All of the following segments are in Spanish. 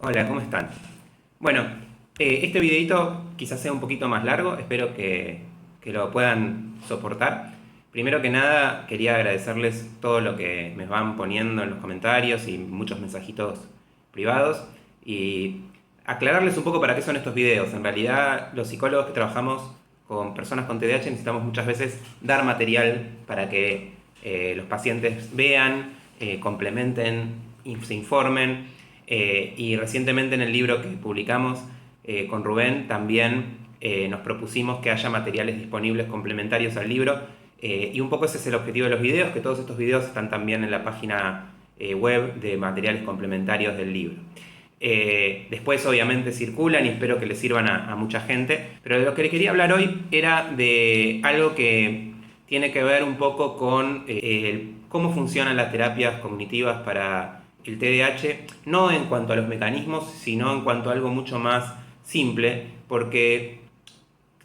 Hola, ¿cómo están? Bueno, este videito quizás sea un poquito más largo, espero que lo puedan soportar. Primero que nada, quería agradecerles todo lo que me van poniendo en los comentarios y muchos mensajitos privados y aclararles un poco para qué son estos videos. En realidad, los psicólogos que trabajamos con personas con TDAH necesitamos muchas veces dar material para que los pacientes vean, complementen, se informen. Y recientemente en el libro que publicamos con Rubén también nos propusimos que haya materiales disponibles complementarios al libro y un poco ese es el objetivo de los videos, que todos estos videos están también en la página web de materiales complementarios del libro. Después obviamente circulan y espero que les sirvan a mucha gente, pero de lo que le quería hablar hoy era de algo que tiene que ver un poco con cómo funcionan las terapias cognitivas para el TDAH, no en cuanto a los mecanismos, sino en cuanto a algo mucho más simple, porque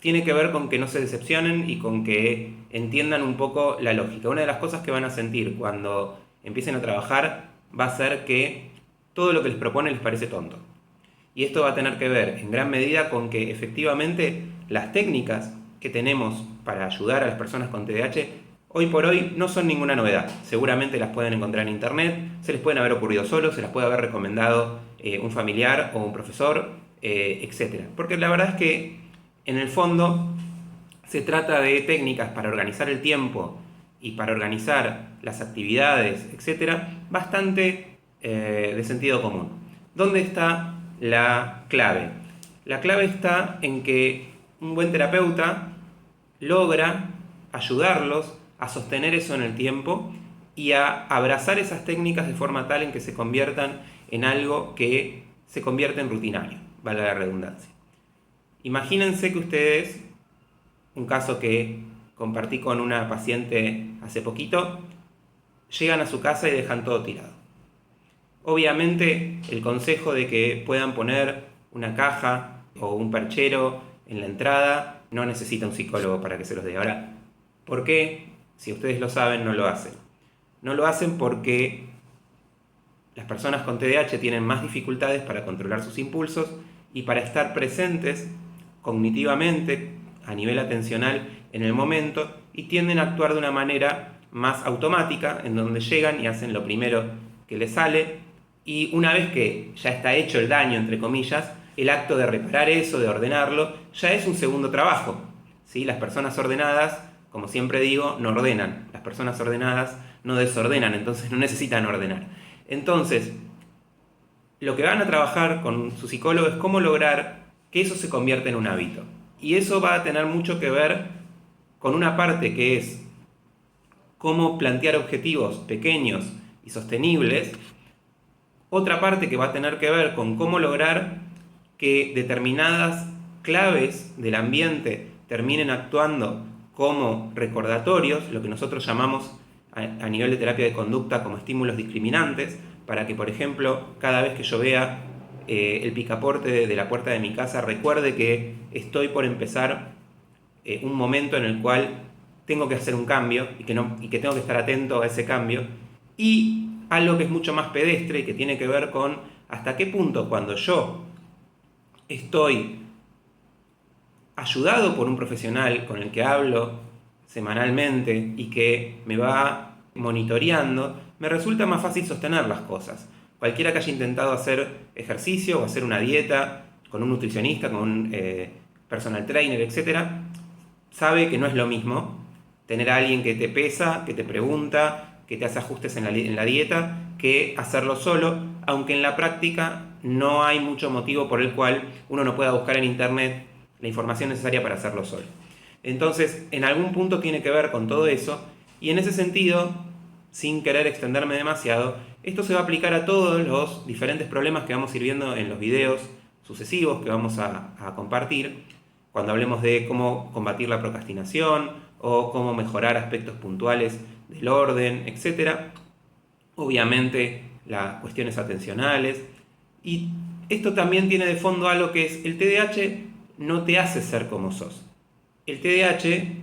tiene que ver con que no se decepcionen y con que entiendan un poco la lógica. Una de las cosas que van a sentir cuando empiecen a trabajar va a ser que todo lo que les propone les parece tonto. Y esto va a tener que ver en gran medida con que efectivamente las técnicas que tenemos para ayudar a las personas con TDAH hoy por hoy no son ninguna novedad. Seguramente las pueden encontrar en internet, se les pueden haber ocurrido solos, se las puede haber recomendado un familiar o un profesor, etc. Porque la verdad es que en el fondo se trata de técnicas para organizar el tiempo y para organizar las actividades, etc., bastante de sentido común. ¿Dónde está la clave? La clave está en que un buen terapeuta logra ayudarlos a sostener eso en el tiempo y a abrazar esas técnicas de forma tal en que se conviertan en algo que se convierte en rutinario, valga la redundancia. Imagínense que ustedes, un caso que compartí con una paciente hace poquito, llegan a su casa y dejan todo tirado. Obviamente el consejo de que puedan poner una caja o un perchero en la entrada no necesita un psicólogo para que se los dé. Ahora, ¿por qué? Si ustedes lo saben, no lo hacen. No lo hacen porque las personas con TDAH tienen más dificultades para controlar sus impulsos y para estar presentes cognitivamente a nivel atencional en el momento y tienden a actuar de una manera más automática en donde llegan y hacen lo primero que les sale y una vez que ya está hecho el daño, entre comillas, el acto de reparar eso, de ordenarlo, ya es un segundo trabajo. ¿Sí? Las personas ordenadas, como siempre digo, no ordenan. Las personas ordenadas no desordenan, entonces no necesitan ordenar. Entonces, lo que van a trabajar con su psicólogo es cómo lograr que eso se convierta en un hábito. Y eso va a tener mucho que ver con una parte que es cómo plantear objetivos pequeños y sostenibles. Otra parte que va a tener que ver con cómo lograr que determinadas claves del ambiente terminen actuando como recordatorios, lo que nosotros llamamos a nivel de terapia de conducta como estímulos discriminantes, para que, por ejemplo, cada vez que yo vea el picaporte de la puerta de mi casa, recuerde que estoy por empezar un momento en el cual tengo que hacer un cambio y que tengo que estar atento a ese cambio. Y algo que es mucho más pedestre y que tiene que ver con hasta qué punto cuando yo estoy ayudado por un profesional con el que hablo semanalmente y que me va monitoreando, me resulta más fácil sostener las cosas. Cualquiera que haya intentado hacer ejercicio o hacer una dieta con un nutricionista, con un personal trainer, etc., sabe que no es lo mismo tener a alguien que te pesa, que te pregunta, que te hace ajustes en la dieta, que hacerlo solo, aunque en la práctica no hay mucho motivo por el cual uno no pueda buscar en internet la información necesaria para hacerlo solo. Entonces, en algún punto tiene que ver con todo eso, y en ese sentido, sin querer extenderme demasiado, esto se va a aplicar a todos los diferentes problemas que vamos a ir viendo en los videos sucesivos que vamos a compartir, cuando hablemos de cómo combatir la procrastinación o cómo mejorar aspectos puntuales del orden, etc. Obviamente las cuestiones atencionales. Y esto también tiene de fondo algo que es el TDAH no te hace ser como sos. El TDAH,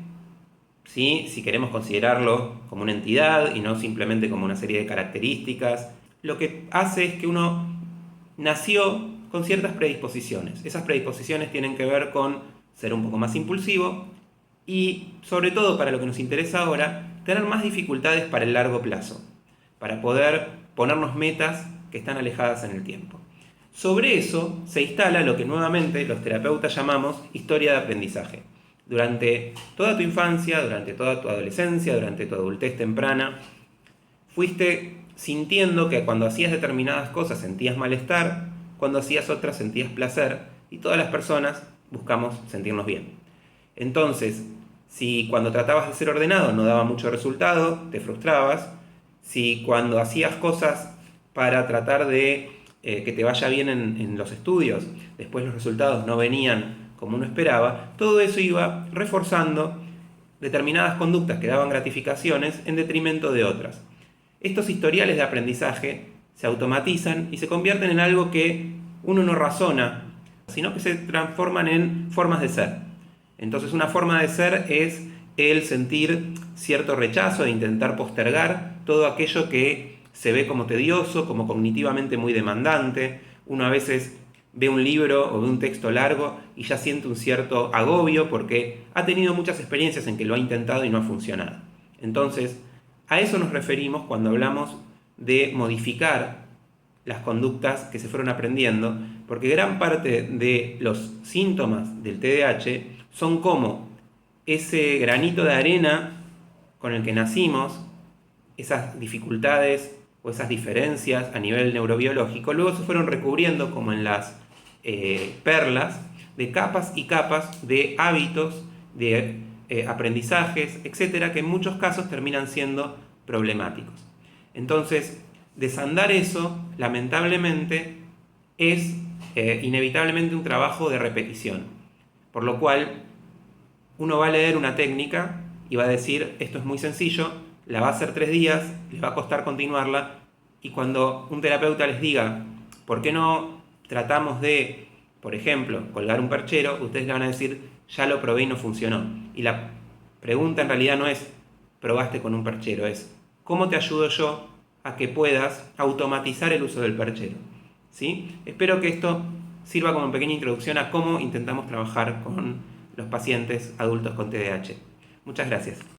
¿sí? Si queremos considerarlo como una entidad y no simplemente como una serie de características, lo que hace es que uno nació con ciertas predisposiciones. Esas predisposiciones tienen que ver con ser un poco más impulsivo y, sobre todo para lo que nos interesa ahora, tener más dificultades para el largo plazo, para poder ponernos metas que están alejadas en el tiempo. Sobre eso se instala lo que nuevamente los terapeutas llamamos historia de aprendizaje. Durante toda tu infancia, durante toda tu adolescencia, durante tu adultez temprana, fuiste sintiendo que cuando hacías determinadas cosas sentías malestar, cuando hacías otras sentías placer, y todas las personas buscamos sentirnos bien. Entonces, si cuando tratabas de ser ordenado no daba mucho resultado, te frustrabas. Si cuando hacías cosas para tratar de que te vaya bien en los estudios, después los resultados no venían como uno esperaba, todo eso iba reforzando determinadas conductas que daban gratificaciones en detrimento de otras. Estos historiales de aprendizaje se automatizan y se convierten en algo que uno no razona, sino que se transforman en formas de ser. Entonces una forma de ser es el sentir cierto rechazo, de intentar postergar todo aquello que se ve como tedioso, como cognitivamente muy demandante. Uno a veces ve un libro o ve un texto largo y ya siente un cierto agobio porque ha tenido muchas experiencias en que lo ha intentado y no ha funcionado. Entonces, a eso nos referimos cuando hablamos de modificar las conductas que se fueron aprendiendo, porque gran parte de los síntomas del TDAH son como ese granito de arena con el que nacimos, esas dificultades o esas diferencias a nivel neurobiológico, luego se fueron recubriendo como en las perlas de capas y capas de hábitos, de aprendizajes, etcétera, que en muchos casos terminan siendo problemáticos. Entonces, desandar eso, lamentablemente, es inevitablemente un trabajo de repetición, por lo cual uno va a leer una técnica y va a decir, esto es muy sencillo, la va a hacer 3 días, les va a costar continuarla, y cuando un terapeuta les diga, ¿por qué no tratamos de, por ejemplo, colgar un perchero? Ustedes le van a decir, ya lo probé y no funcionó. Y la pregunta en realidad no es, probaste con un perchero, es, ¿cómo te ayudo yo a que puedas automatizar el uso del perchero? ¿Sí? Espero que esto sirva como pequeña introducción a cómo intentamos trabajar con los pacientes adultos con TDAH. Muchas gracias.